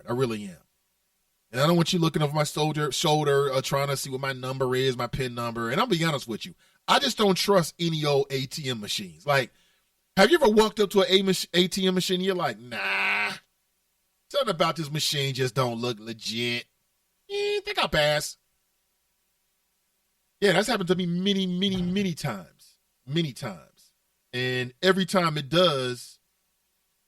hard. I really am. And I don't want you looking over my shoulder trying to see what my number is, my PIN number. And I'll be honest with you. I just don't trust any old ATM machines. Like, have you ever walked up to an ATM machine and you're like, nah, something about this machine just don't look legit. Think I'll pass. Yeah, that's happened to me many times. Many times. And every time it does,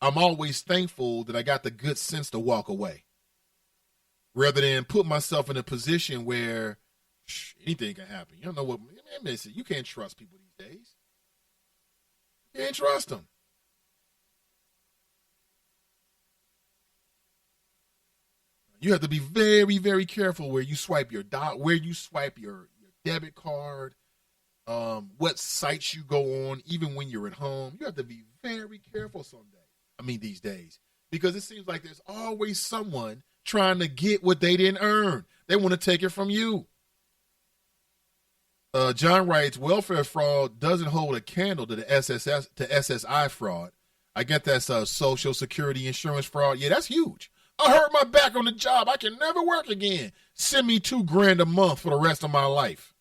I'm always thankful that I got the good sense to walk away. Rather than put myself in a position where anything can happen. You don't know what, man, you can't trust people these days. You can't trust them. You have to be very, very careful where you swipe your debit card, what sites you go on, even when you're at home. You have to be very careful these days, because it seems like there's always someone trying to get what they didn't earn. They want to take it from you. John writes, welfare fraud doesn't hold a candle to the SSI fraud. I get that's Social Security insurance fraud. Yeah, that's huge. I hurt my back on the job. I can never work again. Send me $2,000 a month for the rest of my life.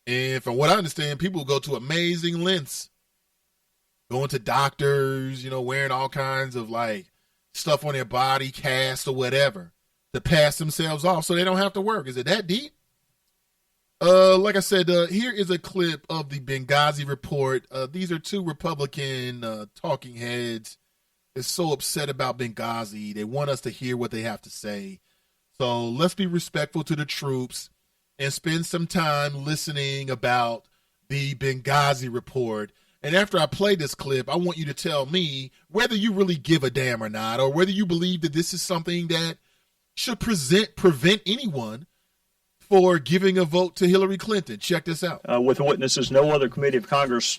And from what I understand, people go to amazing lengths, going to doctors, wearing all kinds of stuff on their body, cast or whatever, to pass themselves off so they don't have to work. Is it that deep? Like I said, here is a clip of the Benghazi report. These are two Republican talking heads. They're so upset about Benghazi. They want us to hear what they have to say. So let's be respectful to the troops and spend some time listening about the Benghazi report. And after I play this clip, I want you to tell me whether you really give a damn or not, or whether you believe that this is something that should prevent anyone for giving a vote to Hillary Clinton. Check this out. With witnesses no other committee of Congress.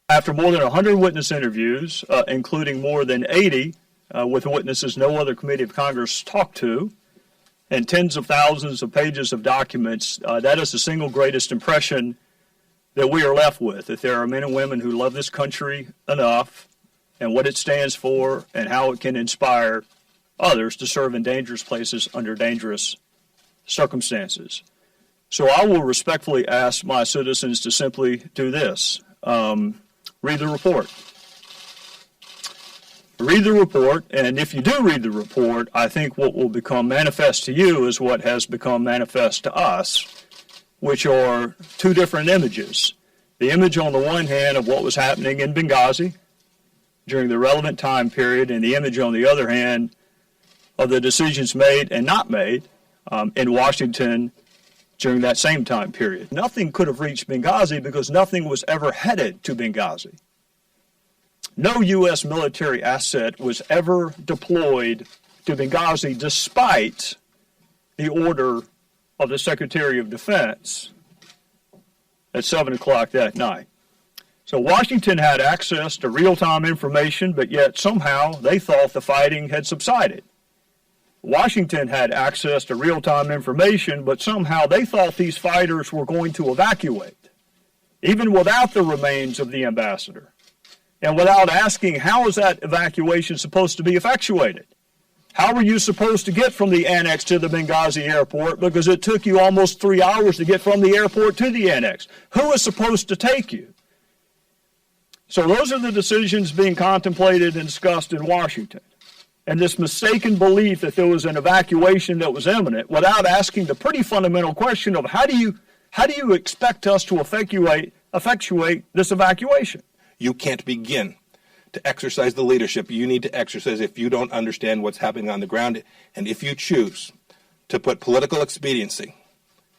After more than 100 witness interviews, including more than 80 with witnesses no other committee of Congress talked to, and tens of thousands of pages of documents, that is the single greatest impression that we are left with, that there are men and women who love this country enough and what it stands for and how it can inspire others to serve in dangerous places under dangerous circumstances. So I will respectfully ask my citizens to simply do this. Read the report. Read the report, and if you do read the report, I think what will become manifest to you is what has become manifest to us, which are two different images. The image on the one hand of what was happening in Benghazi during the relevant time period, and the image on the other hand of the decisions made and not made in Washington during that same time period. Nothing could have reached Benghazi because nothing was ever headed to Benghazi. No U.S. military asset was ever deployed to Benghazi despite the order of the Secretary of Defense at 7 o'clock that night. So Washington had access to real-time information, but yet somehow they thought the fighting had subsided. Washington had access to real-time information, but somehow they thought these fighters were going to evacuate, even without the remains of the ambassador, and without asking how is that evacuation supposed to be effectuated. How were you supposed to get from the annex to the Benghazi airport? Because it took you almost 3 hours to get from the airport to the annex. Who is supposed to take you? So those are the decisions being contemplated and discussed in Washington. And this mistaken belief that there was an evacuation that was imminent without asking the pretty fundamental question of how do you expect us to effectuate this evacuation? You can't begin to exercise the leadership you need to exercise if you don't understand what's happening on the ground. And if you choose to put political expediency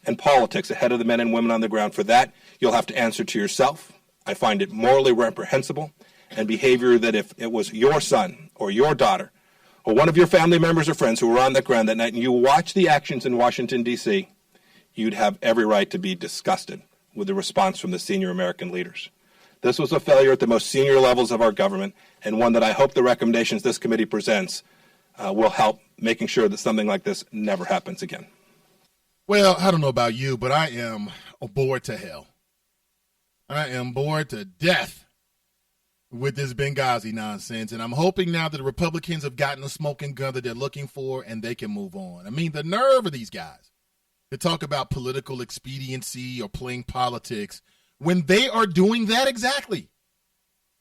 and politics ahead of the men and women on the ground, for that, you'll have to answer to yourself. I find it morally reprehensible and behavior that if it was your son or your daughter or one of your family members or friends who were on the ground that night and you watched the actions in Washington, D.C., you'd have every right to be disgusted with the response from the senior American leaders. This was a failure at the most senior levels of our government, and one that I hope the recommendations this committee presents will help making sure that something like this never happens again. Well, I don't know about you, but I am bored to hell. I am bored to death with this Benghazi nonsense. And I'm hoping now that the Republicans have gotten the smoking gun that they're looking for and they can move on. I mean, the nerve of these guys to talk about political expediency or playing politics when they are doing that exactly.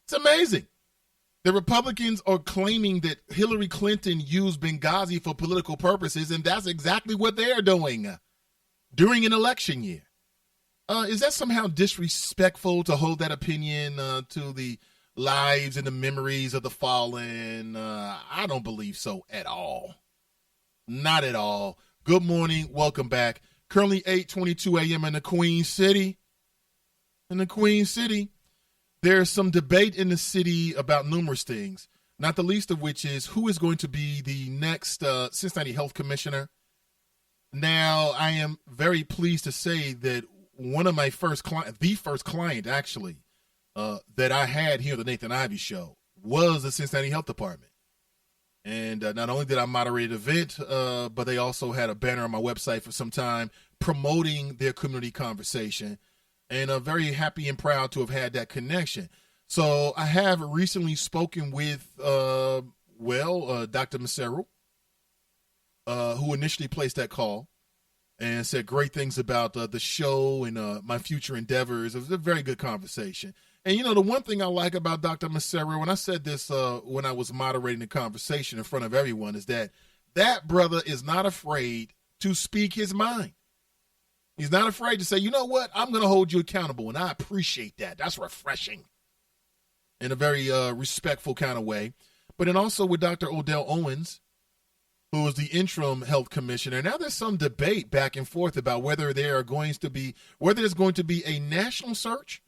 It's amazing. The Republicans are claiming that Hillary Clinton used Benghazi for political purposes, and that's exactly what they are doing during an election year. Is that somehow disrespectful to hold that opinion to the lives and the memories of the fallen? I don't believe so at all. Not at all. Good morning. Welcome back. Currently 8:22 a.m. in the Queen City. In the Queen City, there's some debate in the city about numerous things, not the least of which is who is going to be the next Cincinnati Health Commissioner. Now, I am very pleased to say that one of my first client, the first client actually, that I had here at the Nathan Ivey Show was the Cincinnati Health Department. And not only did I moderate an event, but they also had a banner on my website for some time promoting their community conversation. And I'm very happy and proud to have had that connection. So I have recently spoken with, Dr. Maseru, who initially placed that call and said great things about the show and my future endeavors. It was a very good conversation. And, you know, the one thing I like about Dr. Maseru, when I said this when I was moderating the conversation in front of everyone, is that brother is not afraid to speak his mind. He's not afraid to say, you know what, I'm going to hold you accountable, and I appreciate that. That's refreshing in a very respectful kind of way. But then also with Dr. Odell Owens, who is the interim health commissioner. Now there's some debate back and forth about whether there's going to be a national search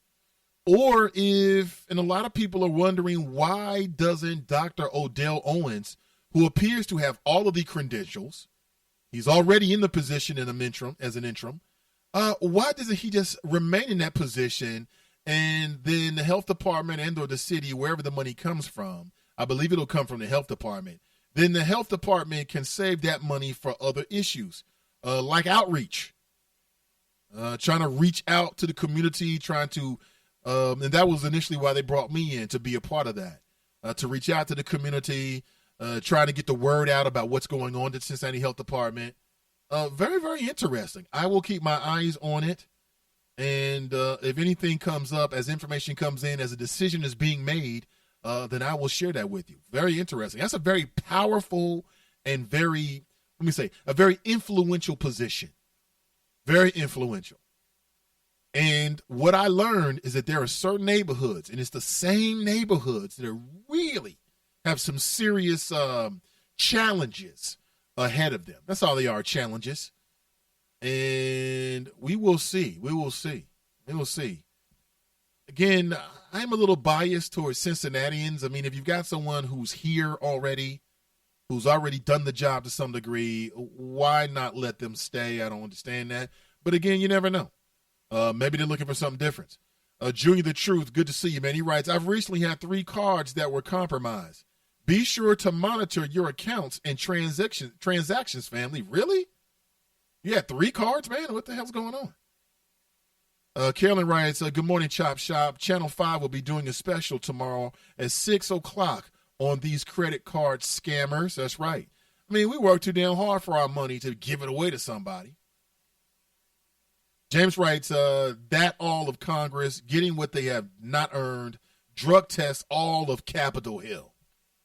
or if, and a lot of people are wondering, why doesn't Dr. Odell Owens, who appears to have all of the credentials, he's already in the position as an interim, why doesn't he just remain in that position and then the health department and or the city, wherever the money comes from, I believe it'll come from the health department, then the health department can save that money for other issues like outreach, trying to reach out to the community, and that was initially why they brought me in, to be a part of that, to reach out to the community, trying to get the word out about what's going on at the Cincinnati Health Department. Very, very interesting. I will keep my eyes on it. And if anything comes up, as information comes in, as a decision is being made, then I will share that with you. Very interesting. That's a very powerful and a very influential position. Very influential. And what I learned is that there are certain neighborhoods, and it's the same neighborhoods that really have some serious challenges ahead of them. That's all they are, challenges. And we will see. We will see. Again, I'm a little biased towards Cincinnatians. I mean, if you've got someone who's here already, who's already done the job to some degree, why not let them stay? I don't understand that. But again, you never know. Maybe they're looking for something different. Junior the Truth, good to see you, man. He writes, I've recently had 3 cards that were compromised. Be sure to monitor your accounts and transactions, family. Really? You had 3 cards, man? What the hell's going on? Carolyn writes, good morning, Chop Shop. Channel 5 will be doing a special tomorrow at 6 o'clock on these credit card scammers. That's right. I mean, we work too damn hard for our money to give it away to somebody. James writes, that all of Congress getting what they have not earned, drug test all of Capitol Hill.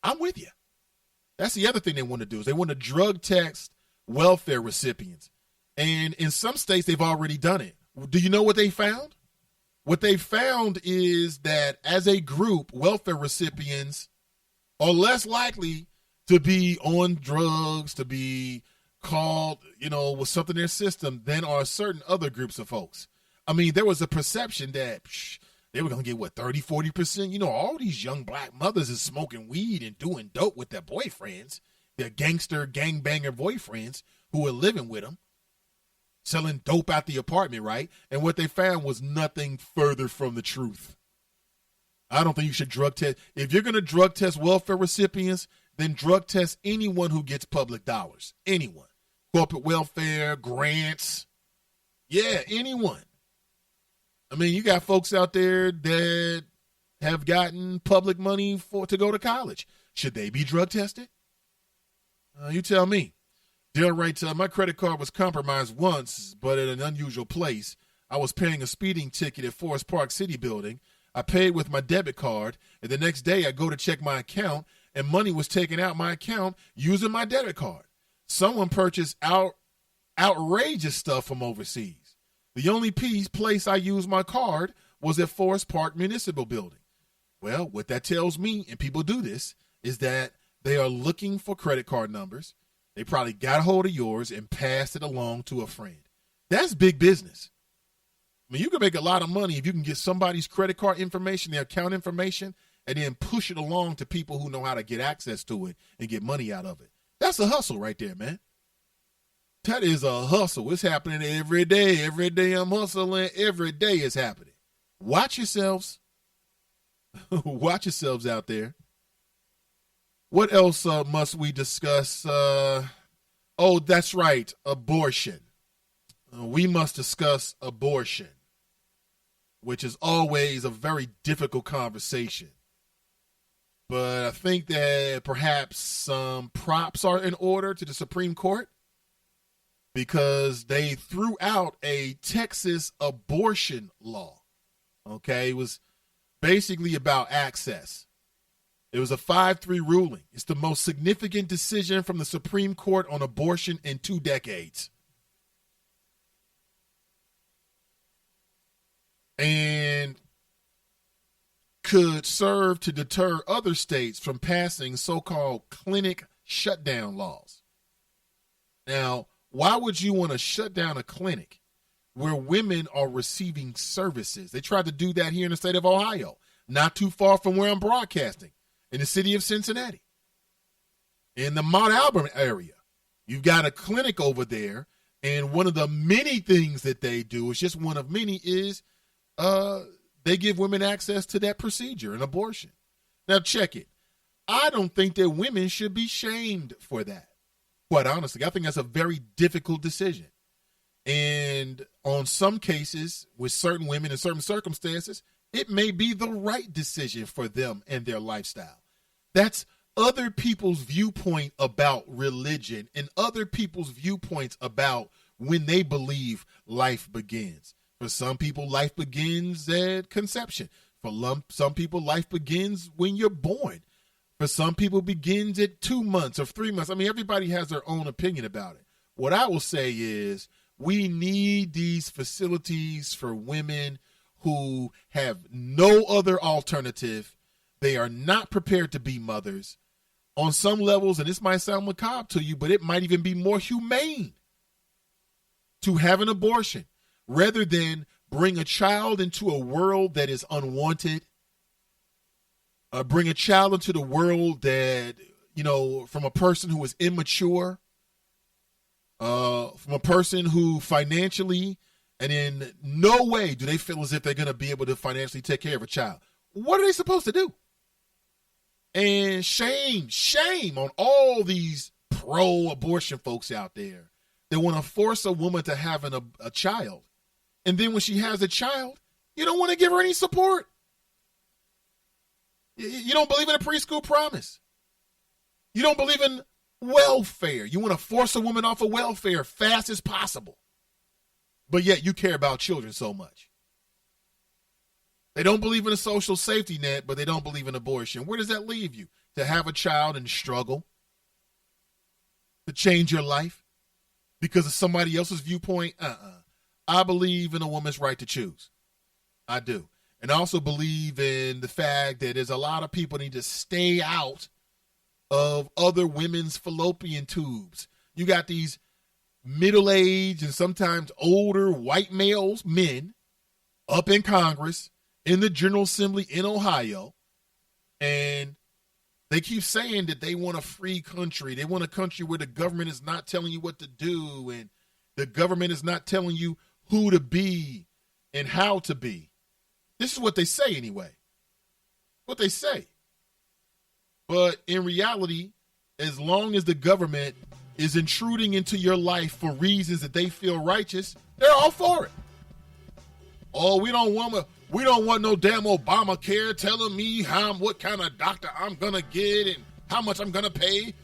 I'm with you. That's the other thing they want to do is they want to drug test welfare recipients. And in some states, they've already done it. Do you know what they found? What they found is that as a group, welfare recipients are less likely to be on drugs, to be called, with something in their system than are certain other groups of folks. I mean, there was a perception that they were going to get, 30, 40%? All these young black mothers is smoking weed and doing dope with their boyfriends, their gangster, gangbanger boyfriends who are living with them, selling dope out the apartment, right? And what they found was nothing further from the truth. I don't think you should drug test. If you're going to drug test welfare recipients, then drug test anyone who gets public dollars. Anyone. Corporate welfare, grants. Yeah, anyone. I mean, you got folks out there that have gotten public money to go to college. Should they be drug tested? You tell me. Dale writes, my credit card was compromised once, but at an unusual place. I was paying a speeding ticket at Forest Park City Building. I paid with my debit card, and the next day I go to check my account, and money was taken out my account using my debit card. Someone purchased outrageous stuff from overseas. The only place I used my card was at Forest Park Municipal Building. Well, what that tells me, and people do this, is that they are looking for credit card numbers. They probably got a hold of yours and passed it along to a friend. That's big business. I mean, you can make a lot of money if you can get somebody's credit card information, their account information, and then push it along to people who know how to get access to it and get money out of it. That's a hustle right there, man. That is a hustle. It's happening every day. Every day I'm hustling. Every day it's happening. Watch yourselves. Watch yourselves out there. What else must we discuss? Oh, that's right. Abortion. We must discuss abortion, which is always a very difficult conversation. But I think that perhaps some props are in order to the Supreme Court because they threw out a Texas abortion law. Okay, it was basically about access. It was a 5-3 ruling. It's the most significant decision from the Supreme Court on abortion in 2 decades. And could serve to deter other states from passing so-called clinic shutdown laws. Now, why would you want to shut down a clinic where women are receiving services? They tried to do that here in the state of Ohio, not too far from where I'm broadcasting, in the city of Cincinnati, in the Mount Auburn area. You've got a clinic over there, and one of the many things that they do, is just one of many, is they give women access to that procedure, an abortion. Now, check it. I don't think that women should be shamed for that. Quite honestly, I think that's a very difficult decision. And on some cases, with certain women in certain circumstances, it may be the right decision for them and their lifestyle. That's other people's viewpoint about religion and other people's viewpoints about when they believe life begins. For some people, life begins at conception. For some people, life begins when you're born. For some people, it begins at 2 months or 3 months. I mean, everybody has their own opinion about it. What I will say is we need these facilities for women who have no other alternative. They are not prepared to be mothers. On some levels, and this might sound macabre to you, but it might even be more humane to have an abortion rather than bring a child into a world that is unwanted, bring a child into the world that, from a person who is immature, from a person who financially and in no way do they feel as if they're going to be able to financially take care of a child. What are they supposed to do? And shame on all these pro-abortion folks out there that want to force a woman to have a child. And then when she has a child, you don't want to give her any support. You don't believe in a preschool promise. You don't believe in welfare. You want to force a woman off of welfare fast as possible. But yet you care about children so much. They don't believe in a social safety net, but they don't believe in abortion. Where does that leave you? To have a child and struggle? To change your life? Because of somebody else's viewpoint? I believe in a woman's right to choose. I do. And I also believe in the fact that there's a lot of people need to stay out of other women's fallopian tubes. You got these middle-aged and sometimes older white males, men, up in Congress, in the General Assembly in Ohio, and they keep saying that they want a free country. They want a country where the government is not telling you what to do and the government is not telling you who to be and how to be. This is what they say anyway. What they say. But in reality, as long as the government is intruding into your life for reasons that they feel righteous, they're all for it. Oh, we don't want We don't want no damn Obamacare telling me what kind of doctor I'm going to get and how much I'm going to pay.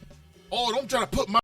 Oh, don't try to put my